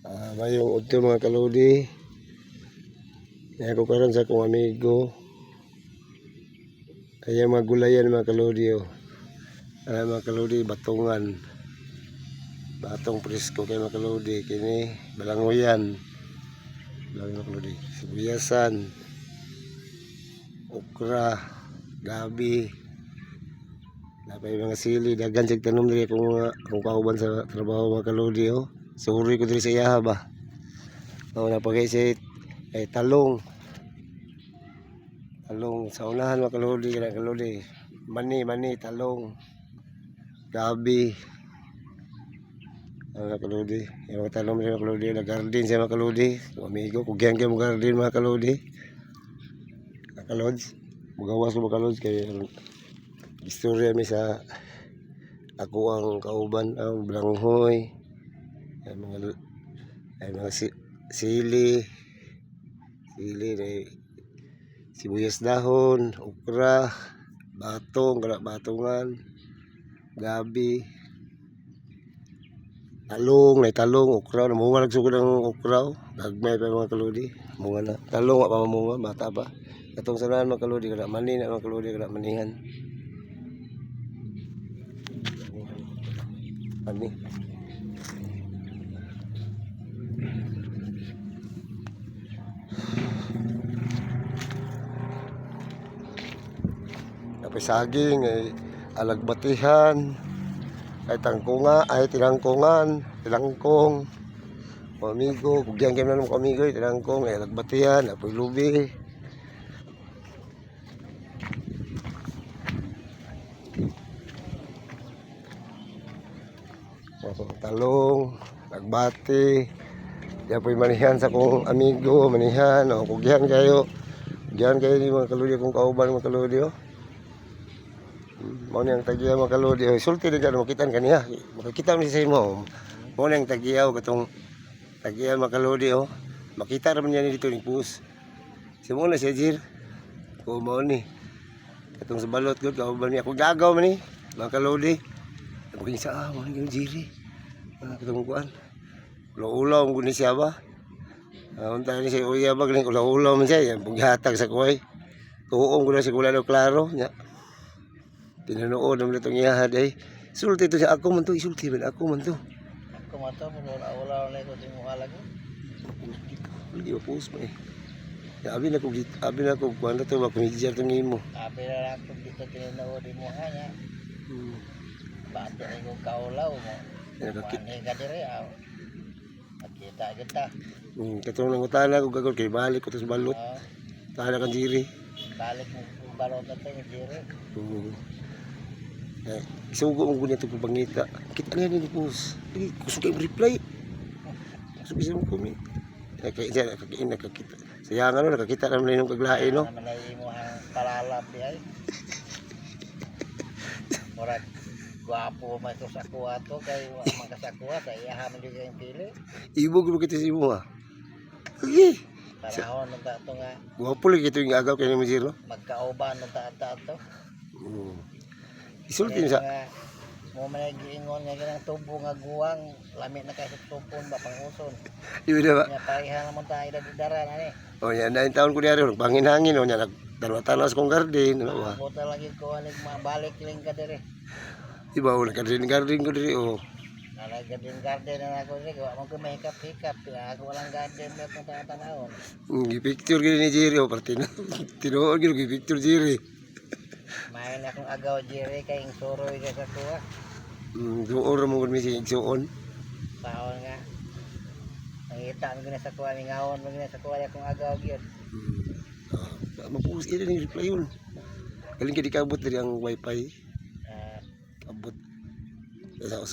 Mayong udto mga kaludi. Ako karon sa akong amigo. Kaya mga gulayan mga kaludi. Mga kaludi, batungan. Batong presko kay mga kaludi. Kini balangoyan. Mga kaludi. Sibuyasan. Okra. Gabi. Napay mga sili. Dagan sig tanom diri akong kauban sa trabaho mga kaludi. Suri ko diri sa iyaha ba. Napagay ay talong sa unahan mga kaludi. Mani, talong, gabi. Mga kaludi. Yung mga talong mga kaludi. Nag-garden siya mga kaludi. Amigo, kugyan kayo mga garden mga kaludi. Kalods. Magawas ko mga kalods. Kaya istorya mi sa ako ang kauban ang blanghoy. Ay mga sili sibuyas dahon, okra, batungan, gabi, talong, okra, namunga nagsugod ang okra, gagmay pa mga kaludi, munga na, talong pa mamunga, bata pa, katong sanahan mga kaludi, kada mani na mga kaludi, kada manihan, mani. Tapos saging, ay alagbatihan, ay tinangkongan, tilangkong, amigo, kugyan kayo na ng amigo, tilangkong, ay alagbatihan, apoy lubi. Talong, nagbati, apoy manihan sa kong amigo, manihan, kugyan kayo ni mga kaludi kong kauban mga kaludi. Mo nang tagiya mga kaludi, sulti din ka makitan kaniya. Makikita mo sa imo. Mo nang tagiyaw katong tagiya mga kaludi Makita ra man niya dito ni pus. Simo na siya jir. Ko mo ni. Katong sa balot gud kauban niya. Ako gagaw man ni mga kaludi. Pagin sa mo ni jiri. Katong kuan. Ulaw mo ni siya ba? Unta ni siya uya ba galing ulaw man siya. Paghatag sa kuway. Tuong ko na si kulalo klaro nya. Tinunood naman itong iyaha day. Sulti ito siya. Ako man to. Isulti man. Ako man to. Ako man to. Wala na ito sa mukha lang. Hindi ba post mo Abi na ko. Kuwan na ito. Makumidjar itong imo. Abi na lang kung dito tinunood yung mukha niya. Bata na yung kaulaw mo. Mani ka diri. Nakita kita. Katong nang utana ko gagawin. Kaya balik ko ito sa balot. Tana kang jiri. Balik mo balot na ito yung jiri. Isugo mo ganito kung pangita. Kita nga ni post. Kusog kayo reply. Kusog isa mo comment. Kaya nakakita. Sayang nakakita naman na yung kaglain Naman na yung mukhang palalap di ay. Murag guwapo man ito sa kuha to. Kaya mga sa kuha sa iyahaman din yung pili. Ibog mo kita si mo Okay. Tanahon ng tato nga. Guwapo lagi ito yung agaw kayo ni Mazir Magkauban ng tato. Isulti niya sa mo man giingon nga ganang tubo nga guwang lamit na kay sa tupon ba panguson. Iba na ba? Nya pareha naman tayo dagdara na ni. Yan 9 taon ko diari pangin-hangin nya nagdalawa-talas kong garden Buta lagi ko anig mabalik lang ka dire. Iba wala garden ko diri Nalagyan din garden na ako diri wa man ko mahikap-hikap ako walang garden na tanahon. Gi-picture gini ni Jerry tinuod gini gi-picture Jerry. Main akong agaw jiri kay soroy ka sa kuha. Duor mo gud mi si igsuon. Taon nga. Nakita mo gina sa kuha ni ngawon mo gina sa kuha akong agaw gyud. Mapus ida ni reply yun. Galing kay di kabot diri ang wifi. Kabot.